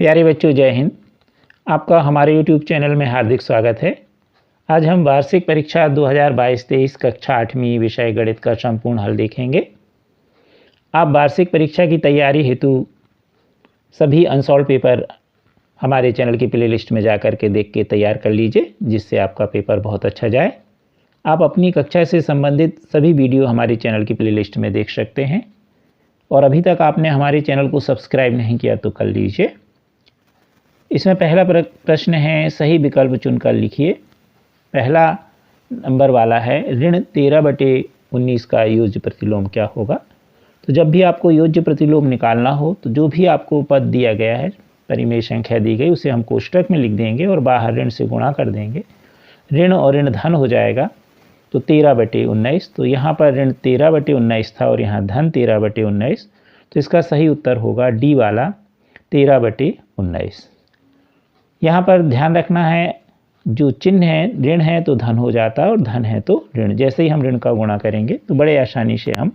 प्यारे बच्चों, जय हिंद। आपका हमारे YouTube चैनल में हार्दिक स्वागत है। आज हम वार्षिक परीक्षा 2022-23 कक्षा 8वीं विषय गणित का संपूर्ण हल देखेंगे। आप वार्षिक परीक्षा की तैयारी हेतु सभी अनसॉल्व पेपर हमारे चैनल की प्लेलिस्ट में जाकर के देख के तैयार कर लीजिए, जिससे आपका पेपर बहुत अच्छा जाए। आप अपनी कक्षा से संबंधित सभी वीडियो हमारे चैनल की प्लेलिस्ट में देख सकते हैं। और अभी तक आपने हमारे चैनल को सब्सक्राइब नहीं किया तो कर लीजिए। इसमें पहला प्रश्न है, सही विकल्प चुनकर लिखिए। पहला नंबर वाला है, ऋण 13/19 का योज्य प्रतिलोम क्या होगा। तो जब भी आपको योज्य प्रतिलोम निकालना हो तो जो भी आपको पद दिया गया है, परिमेय संख्या दी गई, उसे हम कोष्ठक में लिख देंगे और बाहर ऋण से गुणा कर देंगे। ऋण और ऋण धन हो जाएगा तो 13/19। तो यहाँ पर ऋण 13/19 था और यहाँ धन 13/19, तो इसका सही उत्तर होगा डी वाला 13/19। यहाँ पर ध्यान रखना है, जो चिन्ह है ऋण है तो धन हो जाता है और धन है तो ऋण। जैसे ही हम ऋण का गुणा करेंगे तो बड़े आसानी से हम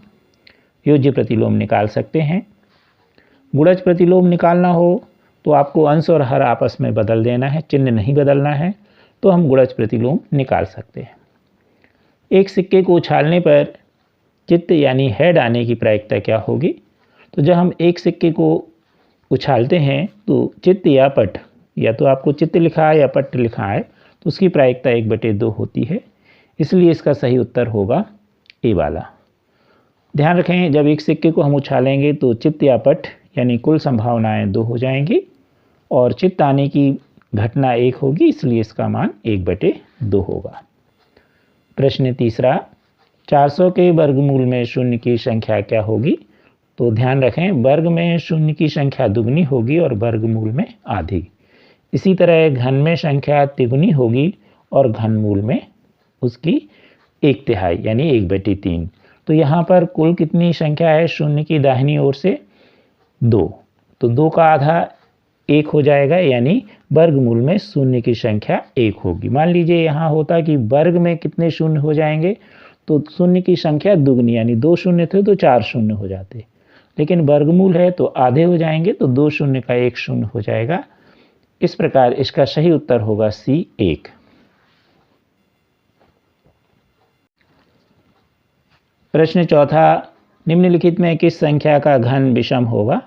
योज्य प्रतिलोम निकाल सकते हैं। गुणज प्रतिलोम निकालना हो तो आपको अंश और हर आपस में बदल देना है, चिन्ह नहीं बदलना है, तो हम गुणज प्रतिलोम निकाल सकते हैं। एक सिक्के को उछालने पर चित्त यानी हेड आने की प्रायिकता क्या होगी। तो जब हम एक सिक्के को उछालते हैं तो चित्त या पट, या तो आपको चित्त लिखा है या पट्ट लिखा है, तो उसकी प्रायिकता 1/2 होती है। इसलिए इसका सही उत्तर होगा ए वाला। ध्यान रखें, जब एक सिक्के को हम उछालेंगे तो चित्त या पट यानी कुल संभावनाएं 2 हो जाएंगी और चित्त आने की घटना 1 होगी, इसलिए इसका मान 1/2 होगा। प्रश्न तीसरा, 400 के वर्गमूल में शून्य की संख्या क्या होगी। तो ध्यान रखें, वर्ग में शून्य की संख्या दुगनी होगी और वर्गमूल में आधी। इसी तरह घन में संख्या तिगुनी होगी और घनमूल में उसकी 1/3 यानी 1/3। तो यहाँ पर कुल कितनी संख्या है शून्य की दाहिनी ओर से 2, तो 2 का आधा 1 हो जाएगा, यानी वर्गमूल में शून्य की संख्या 1 होगी। मान लीजिए यहाँ होता कि वर्ग में कितने शून्य हो जाएंगे, तो शून्य की संख्या दुगनी, यानी 2 शून्य थे तो 4 शून्य हो जाते, लेकिन वर्गमूल है तो आधे हो जाएंगे, तो 2 शून्य का 1 शून्य हो जाएगा। इस प्रकार इसका सही उत्तर होगा सी 1। प्रश्न चौथा, निम्नलिखित में किस संख्या का घन विषम होगा।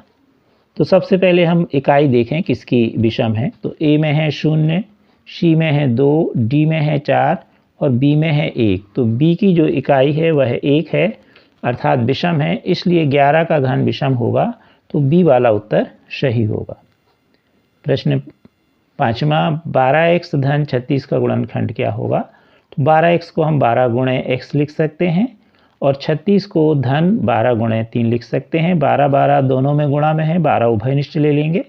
तो सबसे पहले हम इकाई देखें किसकी विषम है। तो ए में है 0, सी में है 2, डी में है 4 और बी में है 1। तो बी की जो इकाई है वह 1 है, अर्थात विषम है, इसलिए 11 का घन विषम होगा, तो बी वाला उत्तर सही होगा। प्रश्न पाँचवा, 12x धन 36 का गुणनखंड क्या होगा। तो 12x को हम 12 गुणे x लिख सकते हैं और 36 को धन 12 गुणे 3 लिख सकते हैं। 12 12 दोनों में गुणा में है, 12 उभयनिष्ठ ले लेंगे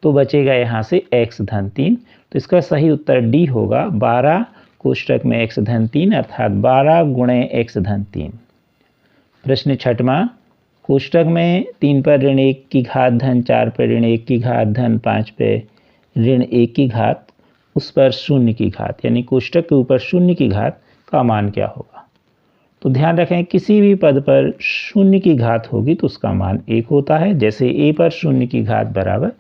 तो बचेगा यहाँ से x धन 3। तो इसका सही उत्तर डी होगा, 12 कोष्ठक में x धन 3, अर्थात 12 गुणे x धन 3। प्रश्न छठवां, कोष्ठक में 3 पर ऋण 1 की घात धन 4 पर ऋण 1 की घात धन 5 पे ऋण 1 की घात, उस पर शून्य की घात, यानी कोष्ठक के ऊपर शून्य की घात का मान क्या होगा। तो ध्यान रखें, किसी भी पद पर शून्य की घात होगी तो उसका मान 1 होता है। जैसे a पर शून्य की घात बराबर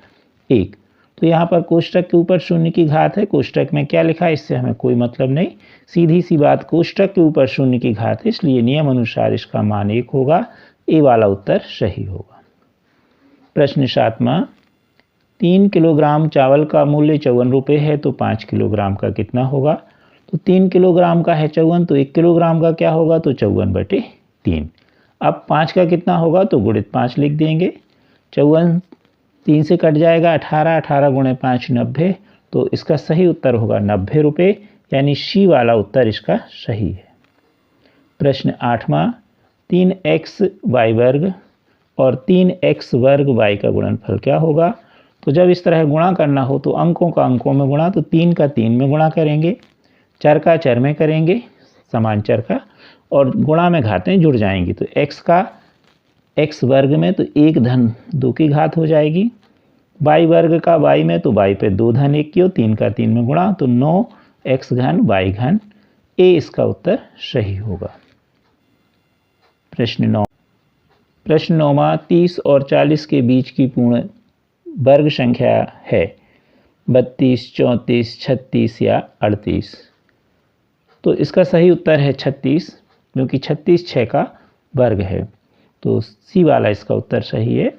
1, तो यहाँ पर कोष्ठक के ऊपर शून्य की घात है, कोष्ठक में क्या लिखा है इससे हमें कोई मतलब नहीं, सीधी सी बात, कोष्ठक के ऊपर शून्य की घात है, इसलिए नियम अनुसार इसका मान 1 होगा। ए वाला उत्तर सही होगा। प्रश्न सातवां, 3 किलोग्राम चावल का मूल्य 54 रुपये है, तो 5 किलोग्राम का कितना होगा। तो 3 किलोग्राम का है 54, तो 1 किलोग्राम का क्या होगा, तो 54/3। अब 5 का कितना होगा, तो गुणित 5 लिख देंगे। 54 3 से कट जाएगा, 18, 18 गुणे 5 90, तो इसका सही उत्तर होगा 90 रुपये, यानी सी वाला उत्तर इसका सही है। प्रश्न आठवां, 3xy वर्ग और 3x वर्ग y का गुणनफल क्या होगा। तो जब इस तरह गुणा करना हो तो अंकों का अंकों में गुणा, तो 3 का 3 में गुणा करेंगे, चर का चर में करेंगे, समान चर का, और गुणा में घातें जुड़ जाएंगी। तो x का x वर्ग में तो 1 धन 2 की घात हो जाएगी, y वर्ग का y में तो y पे 2 धन 1 की हो, 3 का 3 में गुणा, तो 9x घन y घन, ए इसका उत्तर सही होगा। प्रश्न 9, प्रश्न 9वां, 30 और 40 के बीच की पूर्ण वर्ग संख्या है 32, 34, 36 या 38। तो इसका सही उत्तर है 36, क्योंकि 36 6 का वर्ग है। तो सी वाला इसका उत्तर सही है।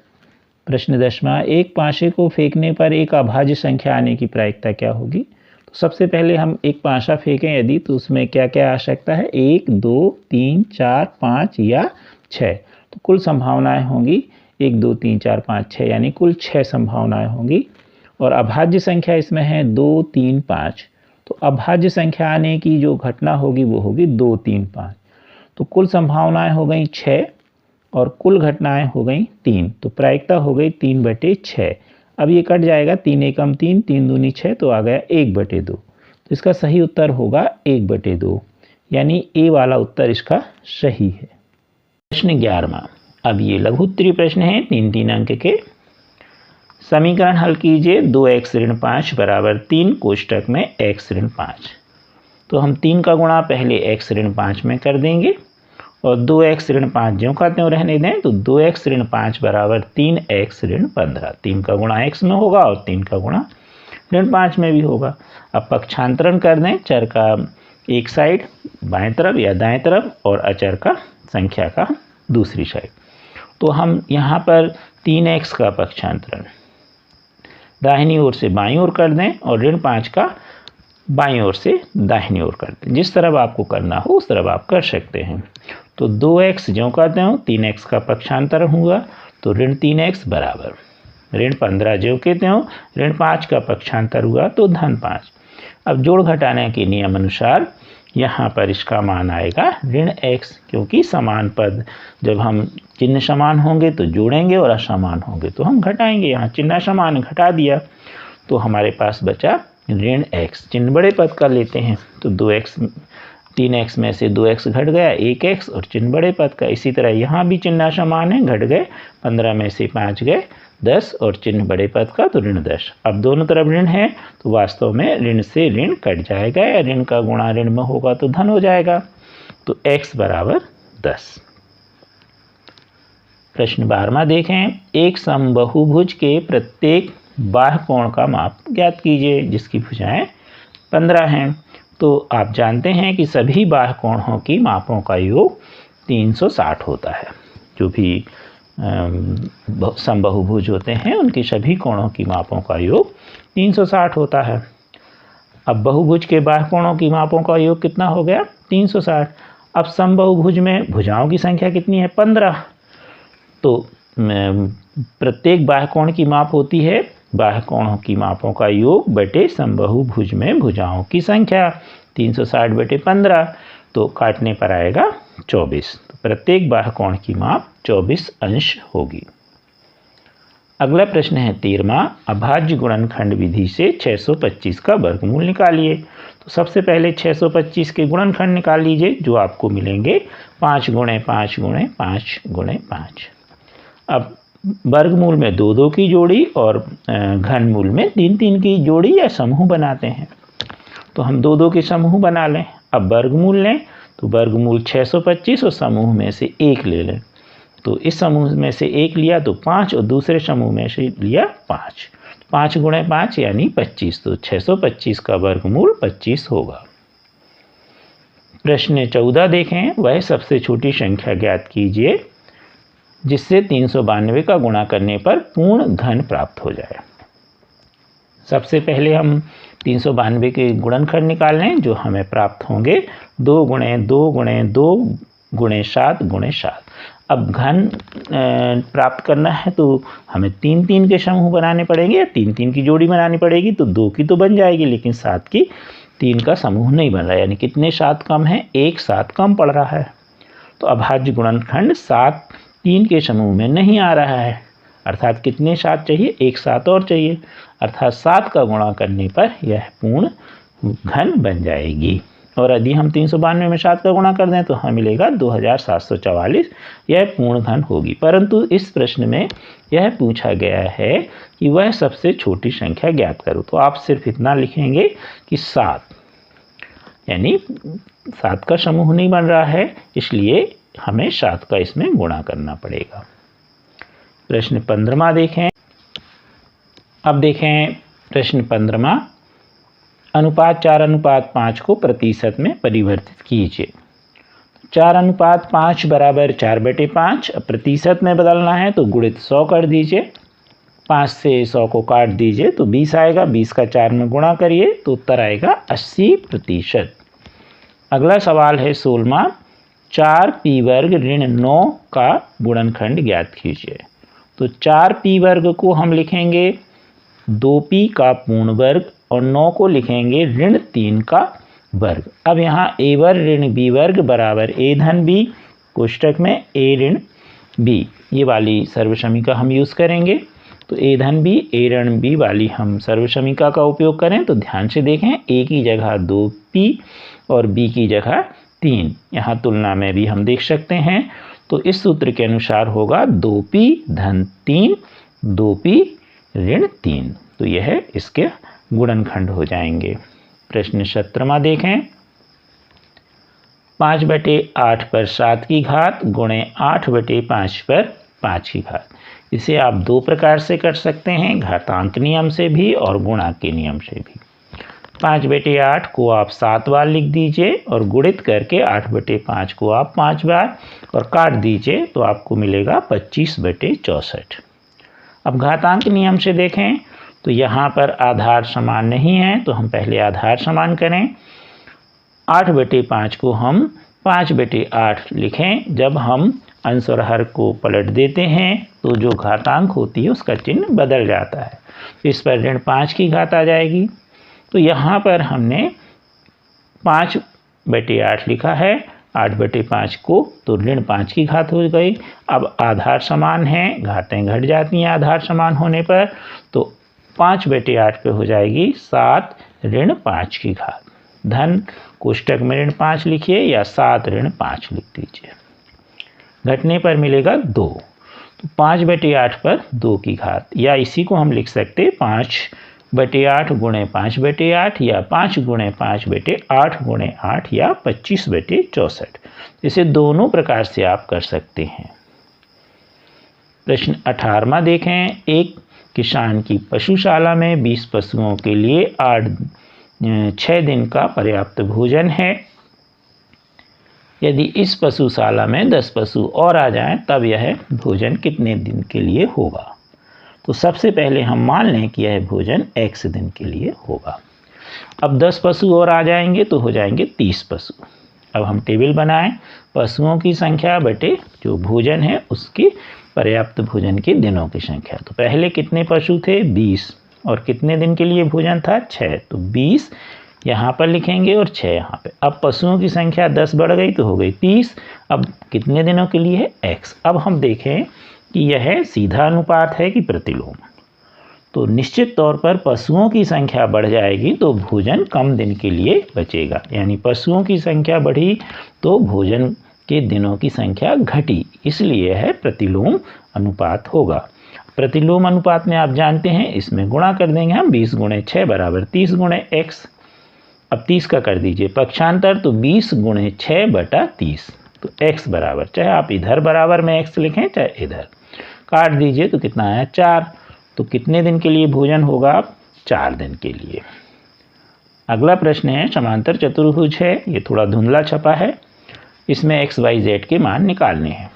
प्रश्न 10वां, एक पाशे को फेंकने पर एक अभाज्य संख्या आने की प्रायिकता क्या होगी? तो सबसे पहले हम एक पाशा फेंकें यदि, तो उसमें क्या क्या आ सकता है? 1, 2, 3, 4, 5 या 6। तो कुल संभावनाएं होंगी 1, 2, 3, 4, 5, 6, यानी कुल 6 संभावनाएं होंगी। और अभाज्य संख्या इसमें है 2, 3, 5। तो अभाज्य संख्या आने की जो घटना होगी वो होगी 2, 3, 5। तो कुल संभावनाएं हो गई 6 और कुल घटनाएं हो गई 3। तो प्रायिकता हो गई 3/6। अब ये कट जाएगा, 3 एकम 3, 3 दूनी 6, तो आ गया 1/2। तो इसका सही उत्तर होगा 1/2, यानी ए वाला उत्तर इसका सही है। प्रश्न 11वां, अब ये लघुत्तरीय प्रश्न है 3-3 अंक के। समीकरण हल कीजिए 2x ऋण 5 बराबर 3 कोष्टक में x ऋण 5। तो हम 3 का गुणा पहले x ऋण 5 में कर देंगे और 2x ऋण 5 ज्यों का त्यों रहने दें। तो 2x ऋण 5 बराबर 3x ऋण 15। 3 का गुणा x में होगा और 3 का गुणा ऋण 5 में भी होगा। अब पक्षांतरण कर दें, चर का एक साइड बाएं तरफ या दाएं तरफ और अचर का संख्या का दूसरी साइड। तो हम यहाँ पर 3x का पक्षांतरण दाहिनी ओर से बाईं ओर कर दें और ऋण 5 का बाईं ओर से दाहिनी ओर कर दें। जिस तरफ आपको करना हो उस तरफ आप कर सकते हैं। तो 2x ज्यों का त्यों 3x का पक्षांतरण हुआ, तो ऋण 3x बराबर ऋण 15 ज्यों के त्यों ऋण 5 का पक्षांतर हुआ, तो धन 5। अब जोड़ घटाने के नियम अनुसार यहाँ पर इसका मान आएगा ऋण x, क्योंकि समान पद जब हम चिन्ह समान होंगे तो जोड़ेंगे और असमान होंगे तो हम घटाएंगे। यहाँ चिन्ह समान घटा दिया तो हमारे पास बचा ऋण x। चिन्ह बड़े पद का लेते हैं तो 2x 3x में से 2x घट गया 1x और चिन्ह बड़े पद का। इसी तरह यहाँ भी चिन्ह समान है, घट गए 15 में से 5 गए 10 और चिन्ह बड़े पद का तो ऋण 10। अब दोनों तरफ ऋण है तो वास्तव में ऋण से ऋण कट जाएगा या ऋण का गुणा ऋण में होगा तो धन हो जाएगा। तो x बराबर 10। प्रश्न 12वां देखें, एक समबाहुभुज के प्रत्येक बाह्य कोण का माप ज्ञात कीजिए जिसकी भुजाएं 15 हैं। तो आप जानते हैं कि सभी बाह्य कोणों की मापों का योग 360 होता है। जो भी समबाहुभुज होते हैं उनके सभी कोणों की मापों का योग 360 होता है। अब बहुभुज के बाह्य कोणों की मापों का योग कितना हो गया? 360। अब समबाहुभुज में भुजाओं की संख्या कितनी है? 15। तो प्रत्येक बाह्य कोण की माप होती है बाह्य कोणों की मापों का योग बटे समबाहुभुज में भुजाओं की संख्या। 360/15 तो काटने पर आएगा 24। तो प्रत्येक बाह्य कोण की माप 24 अंश होगी। अगला प्रश्न है 13वां, अभाज्य गुणनखंड विधि से 625 का वर्गमूल निकालिए। तो सबसे पहले 625 के गुणनखंड निकाल लीजिए जो आपको मिलेंगे 5 × 5 × 5 × 5। अब वर्गमूल में 2-2 की जोड़ी और घनमूल में 3-3 की जोड़ी या समूह बनाते हैं। तो हम 2-2 के समूह बना लें। अब वर्गमूल लें तो वर्गमूल 625 और समूह में से 1 ले लें। तो इस समूह में से 1 लिया तो 5 और दूसरे समूह में से लिया 5। 5 × 5 यानी 25। तो 625 का वर्गमूल 25 होगा। प्रश्न 14 देखें, वह सबसे छोटी संख्या ज्ञात कीजिए जिससे 392 का गुणा करने पर पूर्ण घन प्राप्त हो जाए। सबसे पहले हम 392 के गुणनखंड निकाल लें जो हमें प्राप्त होंगे 2 × 2 × 2 × 7 × 7। अब घन प्राप्त करना है तो हमें 3-3 के समूह बनाने पड़ेंगे या 3-3 की जोड़ी बनानी पड़ेगी। तो 2 की तो बन जाएगी लेकिन 7 की 3 का समूह नहीं बन रहा, यानी कितने 7 कम है? 1 7 कम पड़ रहा है। तो अभाज्य गुणनखंड 7 3 के समूह में नहीं आ रहा है, अर्थात कितने 7 चाहिए? 1 7 और चाहिए, अर्थात 7 का गुणा करने पर यह पूर्ण घन बन जाएगी। और यदि हम 392 में 7 का गुणा कर दें तो हमें मिलेगा 2744, यह पूर्ण घन होगी। परंतु इस प्रश्न में यह पूछा गया है कि वह सबसे छोटी संख्या ज्ञात करो। तो आप सिर्फ इतना लिखेंगे कि 7, यानी 7 का समूह नहीं बन रहा है, इसलिए हमें 7 का इसमें गुणा करना पड़ेगा। प्रश्न 15वां देखें, अब देखें प्रश्न 15वां, अनुपात 4:5 को प्रतिशत में परिवर्तित कीजिए। 4:5 बराबर 4/5। अब प्रतिशत में बदलना है तो गुणित 100 कर दीजिए, 5 से 100 को काट दीजिए तो 20 आएगा, 20 का 4 में गुणा करिए तो उत्तर आएगा 80%। अगला सवाल है 16वां, 4p वर्ग ऋण 9 का गुणनखंड ज्ञात कीजिए। तो 4p वर्ग को हम लिखेंगे 2p का पूर्ण वर्ग और 9 को लिखेंगे ऋण 3 का वर्ग। अब यहाँ a वर्ग ऋण b वर्ग बराबर a धन b, कोष्टक में a ऋण b, ये वाली सर्वसमीका हम यूज़ करेंगे। तो a धन b a ऋण b वाली हम सर्वसमीका का उपयोग करें तो ध्यान से देखें, a की जगह 2p और b की जगह 3, यहाँ तुलना में भी हम देख सकते हैं। तो इस सूत्र के अनुसार होगा 2p धन 3 2p ऋण 3, तो यह इसके गुणनखंड हो जाएंगे। प्रश्न 17वां देखें, 5/8 पर 7 की घात गुणे 8/5 पर 5 की घात। इसे आप दो प्रकार से कर सकते हैं, घातांक नियम से भी और गुणा के नियम से भी। 5/8 को आप 7 बार लिख दीजिए और गुणित करके 8/5 को आप 5 बार और काट दीजिए तो आपको मिलेगा 25/64। अब घातांक नियम से देखें तो यहाँ पर आधार समान नहीं है, तो हम पहले आधार समान करें। 8/5 को हम 5/8 लिखें। जब हम अंश और हर को पलट देते हैं तो जो घातांक होती है उसका चिन्ह बदल जाता है, इस पर ऋण 5 की घात आ जाएगी। तो यहाँ पर हमने 5/8 लिखा है, 8/5 को तो ऋण 5 की घात हो गई। अब आधार समान है, घातें घट जाती हैं आधार समान होने पर, तो 5/8 पे हो जाएगी 7 ऋण 5 की घात। धन कोष्टक में ऋण 5 लिखिए या 7 ऋण 5 लिख दीजिए, घटने पर मिलेगा 2। तो 5/8 पर 2 की घात, या इसी को हम लिख सकते 5/8 गुणे 5/8 या 5 गुणे 5/8 गुणे 8 या 25/64। इसे दोनों प्रकार से आप कर सकते हैं। प्रश्न 18वां देखें, एक किसान की पशुशाला में 20 पशुओं के लिए 6 दिन का पर्याप्त भोजन है। यदि इस पशुशाला में 10 पशु और आ जाएं तब यह भोजन कितने दिन के लिए होगा। तो सबसे पहले हम मान लें कि यह भोजन x दिन के लिए होगा। अब 10 पशु और आ जाएंगे तो हो जाएंगे 30 पशु। अब हम टेबल बनाएं, पशुओं की संख्या बटे जो भोजन है उसकी पर्याप्त भोजन के दिनों की संख्या। तो पहले कितने पशु थे 20 और कितने दिन के लिए भोजन था 6, तो 20 यहाँ पर लिखेंगे और 6 यहाँ पे। अब पशुओं की संख्या 10 बढ़ गई तो हो गई 30। अब कितने दिनों के लिए है x। अब हम देखें कि यह सीधा अनुपात है कि प्रतिलोम। तो निश्चित तौर पर पशुओं की संख्या बढ़ जाएगी तो भोजन कम दिन के लिए बचेगा, यानी पशुओं की संख्या बढ़ी तो भोजन के दिनों की संख्या घटी, इसलिए यह प्रतिलोम अनुपात होगा। प्रतिलोम अनुपात में आप जानते हैं इसमें गुणा कर देंगे हम, 20 गुणे 6 बराबर 30 गुणे x। अब 30 का कर दीजिए पक्षांतर, तो 20 गुणे 6/30, तो x बराबर, चाहे आप इधर बराबर में x लिखें चाहे इधर, काट दीजिए तो कितना आया 4। तो कितने दिन के लिए भोजन होगा 4 दिन के लिए। अगला प्रश्न है समांतर चतुर्भुज है, ये थोड़ा धुंधला छपा है, इसमें x y z के मान निकालने हैं।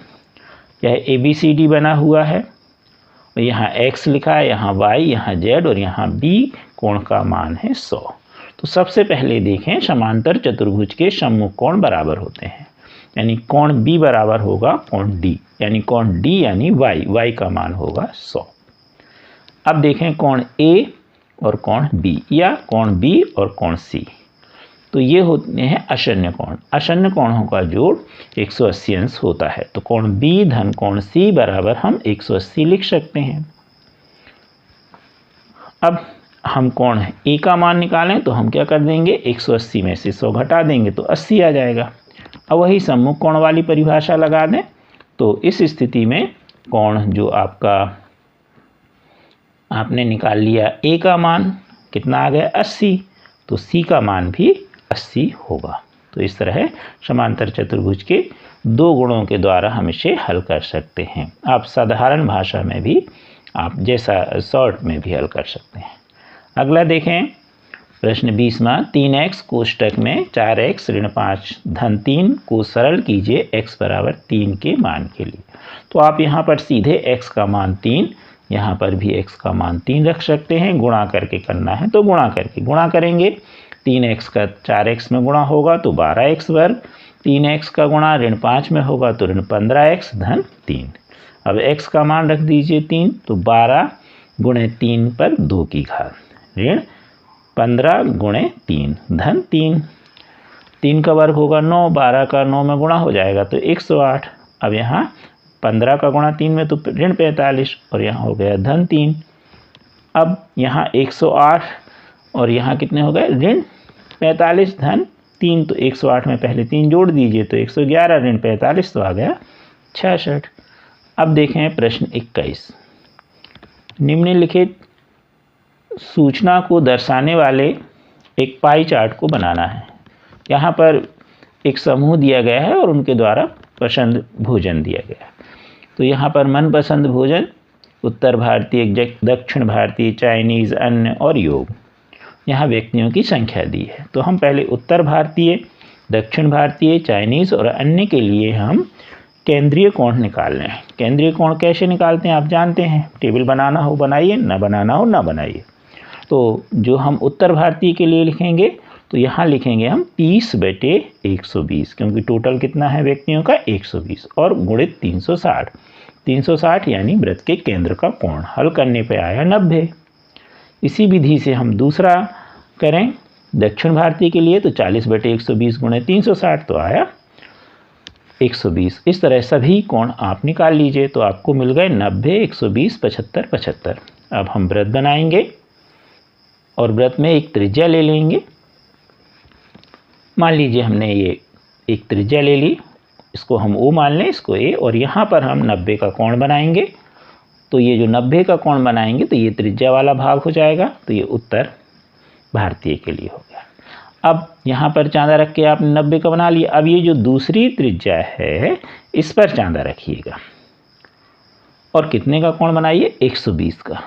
यह ABCD बना हुआ है और यहाँ x लिखा है, यहाँ y, यहाँ z और यहाँ b, कोण का मान है 100। तो सबसे पहले देखें समांतर चतुर्भुज के सम्मुख कोण बराबर होते हैं, यानी कोण B बराबर होगा कोण D, यानी कोण D यानी y का मान होगा 100। अब देखें कोण A और कोण B या कोण B और कोण C, तो ये होते हैं अशन्य कोण। अशन्य कोणों का जोड़ 180 अंश होता है। तो कोण B धन कोण C बराबर हम 180 लिख सकते हैं। अब हम कोण A का मान निकालें तो हम क्या कर देंगे, 180 में से 100 घटा देंगे तो 80 आ जाएगा। अब वही सम्मुख कोण वाली परिभाषा लगा दें, तो इस स्थिति में कोण जो आपने निकाल लिया A का मान कितना आ गया 80, तो C का मान भी 80 होगा। तो इस तरह समांतर चतुर्भुज के दो गुणों के द्वारा हम इसे हल कर सकते हैं। आप साधारण भाषा में भी आप जैसा शॉर्ट में भी हल कर सकते हैं। अगला देखें प्रश्न 20वां, 3x कोष्टक में 4x ऋण 5 धन 3 को सरल कीजिए x बराबर 3 के मान के लिए। तो आप यहाँ पर सीधे x का मान 3, यहाँ पर भी x का मान 3 रख सकते हैं। गुणा करके करना है तो गुणा करके गुणा करेंगे। 3x का 4x में गुणा होगा तो 12x वर्ग, 3x का गुणा ऋण 5 में होगा तो ऋण 15x धन 3। अब x का मान रख दीजिए 3, तो 12 गुणे 3 पर 2 की घात ऋण 15 गुणे 3 धन 3। 3 का वर्ग होगा 9, 12 का 9 में गुणा हो जाएगा तो 108। अब यहाँ 15 का गुणा 3 में तो ऋण 45 और यहाँ हो गया धन 3। अब यहाँ 108 और यहाँ कितने हो गए ऋण 45 धन 3, तो 108 में पहले 3 जोड़ दीजिए तो 111 ऋण 45 तो आ गया 66। अब देखें प्रश्न 21, निम्नलिखित सूचना को दर्शाने वाले एक पाई चार्ट को बनाना है। यहाँ पर एक समूह दिया गया है और उनके द्वारा पसंद भोजन दिया गया है। तो यहाँ पर मनपसंद भोजन उत्तर भारतीय, दक्षिण भारतीय, चाइनीज़, अन्य और योग। यहाँ व्यक्तियों की संख्या दी है। तो हम पहले उत्तर भारतीय, दक्षिण भारतीय, चाइनीज़ और अन्य के लिए हम केंद्रीय कोण निकाल रहे हैं। केंद्रीय कोण कैसे निकालते हैं आप जानते हैं। टेबल बनाना हो बनाइए, ना बनाना हो ना बनाइए। तो जो हम उत्तर भारतीय के लिए लिखेंगे तो यहाँ लिखेंगे हम 30/120, क्योंकि टोटल कितना है व्यक्तियों का 120 और गुणित 360। 360 यानी वृत्त के केंद्र का कोण। हल करने पे आया 90। इसी विधि से हम दूसरा करें दक्षिण भारतीय के लिए तो 40/120 गुणे 360 तो आया 120। इस तरह सभी कोण आप निकाल लीजिए तो आपको मिल गए 90, 120, 75, 75। अब हम वृत्त बनाएंगे और वृत्त में एक त्रिज्या ले लेंगे। मान लीजिए हमने ये एक त्रिज्या ले ली, इसको हम O मान लें, इसको A, और यहाँ पर हम 90 का कोण बनाएंगे। तो ये जो 90 का कोण बनाएंगे तो ये त्रिज्या वाला भाग हो जाएगा। तो ये उत्तर भारतीय के लिए हो गया। अब यहाँ पर चांदा रख के आपने 90 का बना लिया। अब ये जो दूसरी त्रिज्या है इस पर चांदा रखिएगा और कितने का कोण बनाइए 120 का।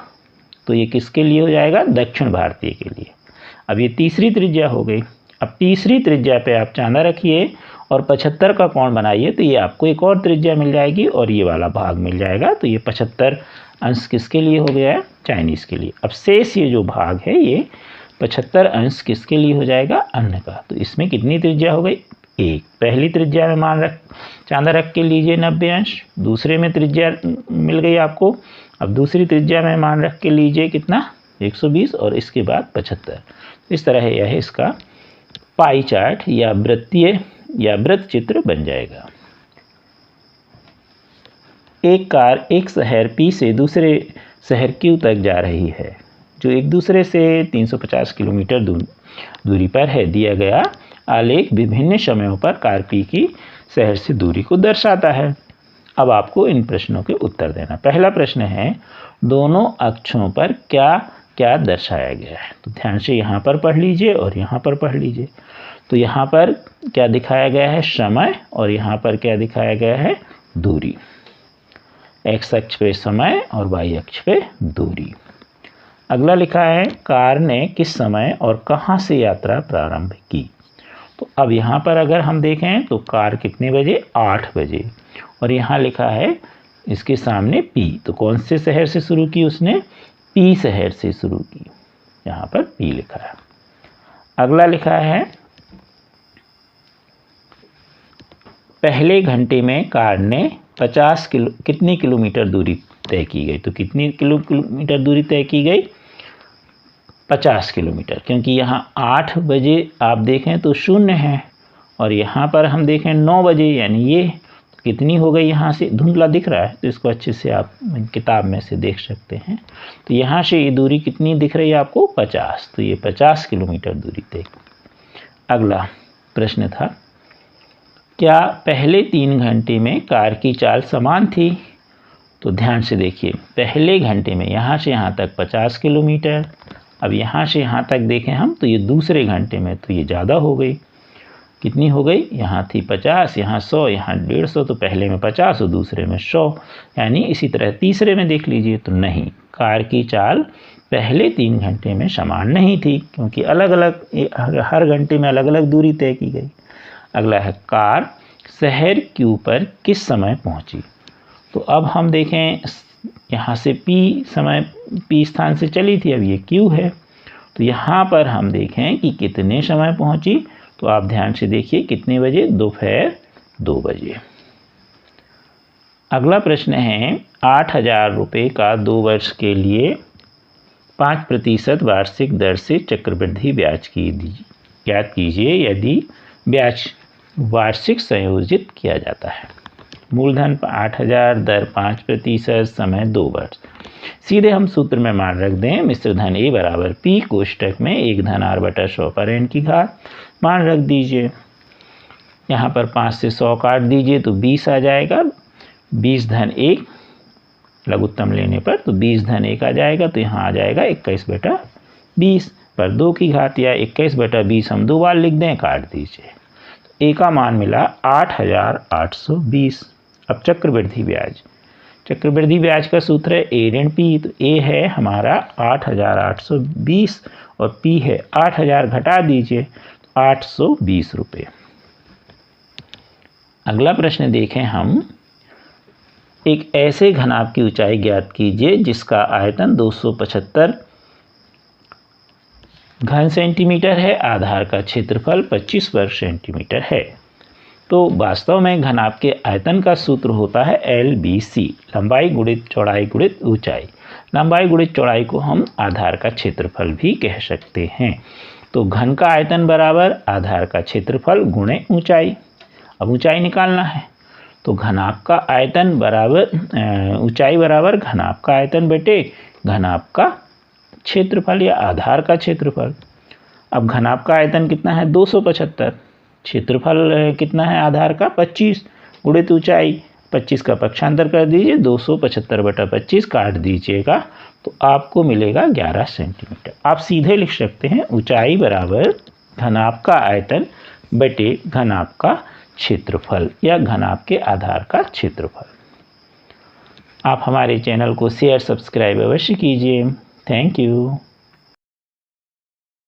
तो ये किसके लिए हो जाएगा दक्षिण भारतीय के लिए। अब ये तीसरी त्रिज्या हो गई। अब तीसरी त्रिज्या पे आप चांदा रखिए और 75 का कोण बनाइए तो ये आपको एक और त्रिज्या मिल जाएगी और ये वाला भाग मिल जाएगा। तो ये 75 अंश किसके लिए हो गया है चाइनीज़ के लिए। अब शेष ये जो भाग है ये 75 अंश किसके लिए हो जाएगा अन्य का। तो इसमें कितनी त्रिज्या हो गई एक। पहली त्रिज्या में चांदा रख के लीजिए 90 अंश, दूसरे में त्रिज्या मिल गई आपको। अब दूसरी त्रिज्या में मान रख के लीजिए कितना 120 और इसके बाद 75। इस तरह यह इसका पाई चार्ट या वृत्तीय या वृत्त चित्र बन जाएगा। एक कार एक शहर P से दूसरे शहर Q तक जा रही है जो एक दूसरे से 350 किलोमीटर दूरी पर है। दिया गया आलेख विभिन्न समयों पर कार P की शहर से दूरी को दर्शाता है। अब आपको इन प्रश्नों के उत्तर देना। पहला प्रश्न है दोनों अक्षों पर क्या क्या दर्शाया गया है। तो ध्यान से यहाँ पर पढ़ लीजिए और यहाँ पर पढ़ लीजिए। तो यहाँ पर क्या दिखाया गया है समय और यहाँ पर क्या दिखाया गया है दूरी। एक्स अक्ष पे समय और वाई अक्ष पे दूरी। अगला लिखा है कार ने किस समय और कहाँ से यात्रा प्रारंभ की। तो अब यहाँ पर अगर हम देखें तो कार कितने बजे 8 बजे और यहाँ लिखा है इसके सामने P। तो कौन से शहर से शुरू की उसने P शहर से शुरू की। यहाँ पर P लिखा है। अगला लिखा है पहले घंटे में कार ने कितनी किलोमीटर दूरी तय की गई। तो कितनी किलोमीटर दूरी तय की गई 50 किलोमीटर, क्योंकि यहाँ 8 बजे आप देखें तो 0 है और यहाँ पर हम देखें 9 बजे यानी ये कितनी हो गई। यहाँ से धुंधला दिख रहा है तो इसको अच्छे से आप किताब में से देख सकते हैं। तो यहाँ से ये दूरी कितनी दिख रही है आपको 50। तो ये 50 किलोमीटर दूरी तय। अगला प्रश्न था क्या पहले 3 घंटे में कार की चाल समान थी। तो ध्यान से देखिए पहले घंटे में यहाँ से यहाँ तक 50 किलोमीटर। अब यहाँ से यहाँ तक देखें हम तो ये दूसरे घंटे में तो ये ज़्यादा हो गई। कितनी हो गई, यहाँ थी 50, यहाँ 100, यहाँ 150, तो पहले में 50 और दूसरे में 100, यानी इसी तरह तीसरे में देख लीजिए तो नहीं, कार की चाल पहले 3 घंटे में समान नहीं थी, क्योंकि अलग अलग हर घंटे में अलग अलग दूरी तय की गई। अगला है कार शहर क्यू पर किस समय पहुंची। तो अब हम देखें, यहाँ से P स्थान से चली थी, अब ये Q है, तो यहाँ पर हम देखें कि कितने समय पहुंची। तो आप ध्यान से देखिए, कितने बजे, दोपहर 2 बजे। अगला प्रश्न है 8,000 रुपये का 2 वर्ष के लिए 5% वार्षिक दर से चक्रवृद्धि ब्याज की ज्ञात कीजिए यदि ब्याज वार्षिक संयोजित किया जाता है। मूलधन 8,000, दर 5%, समय 2 वर्ष। सीधे हम सूत्र में मान रख दें, मिश्र धन A बराबर P कोष्टक में 1 धन R बटा 100 पर n की घात मान रख दीजिए। यहाँ पर 5 से 100 काट दीजिए तो 20 आ जाएगा, 20 धन 1 लघुत्तम लेने पर तो 20 धन 1 आ जाएगा, तो यहाँ आ जाएगा 21 बटा 20 पर 2 की घात, या 21 बटा 20 हम 2 बार लिख दें, काट दीजिए। तो A का मान मिला 8,820। अब चक्रवृद्धि ब्याज, चक्रवृद्धि ब्याज का सूत्र है A ऋण P, तो A है हमारा 8,820 और P है 8,000, घटा दीजिए 820 रुपये। अगला प्रश्न देखें हम, एक ऐसे घनाभ की ऊंचाई ज्ञात कीजिए जिसका आयतन 275 घन सेंटीमीटर है, आधार का क्षेत्रफल 25 वर्ग सेंटीमीटर है। तो वास्तव में घनाभ के आयतन का सूत्र होता है LBC, लंबाई गुणित चौड़ाई गुणित ऊंचाई। लंबाई गुणित चौड़ाई को हम आधार का क्षेत्रफल भी कह सकते हैं। तो घन का आयतन बराबर आधार का क्षेत्रफल गुणे ऊंचाई। अब ऊंचाई निकालना है, तो घनाभ का आयतन बराबर ऊंचाई बराबर घनाभ का आयतन बटे घनाभ का क्षेत्रफल या आधार का क्षेत्रफल। अब घनाभ का आयतन कितना है, 275, क्षेत्रफल कितना है आधार का 25, गुणित ऊंचाई 25 का पक्षांतर कर दीजिए, 275 बटा 25 काट दीजिएगा तो आपको मिलेगा 11 सेंटीमीटर। आप सीधे लिख सकते हैं ऊंचाई बराबर घनाभ का आयतन बटे घनाभ का क्षेत्रफल या घनाभ के आधार का क्षेत्रफल। आप हमारे चैनल को शेयर सब्सक्राइब अवश्य कीजिए। Thank you.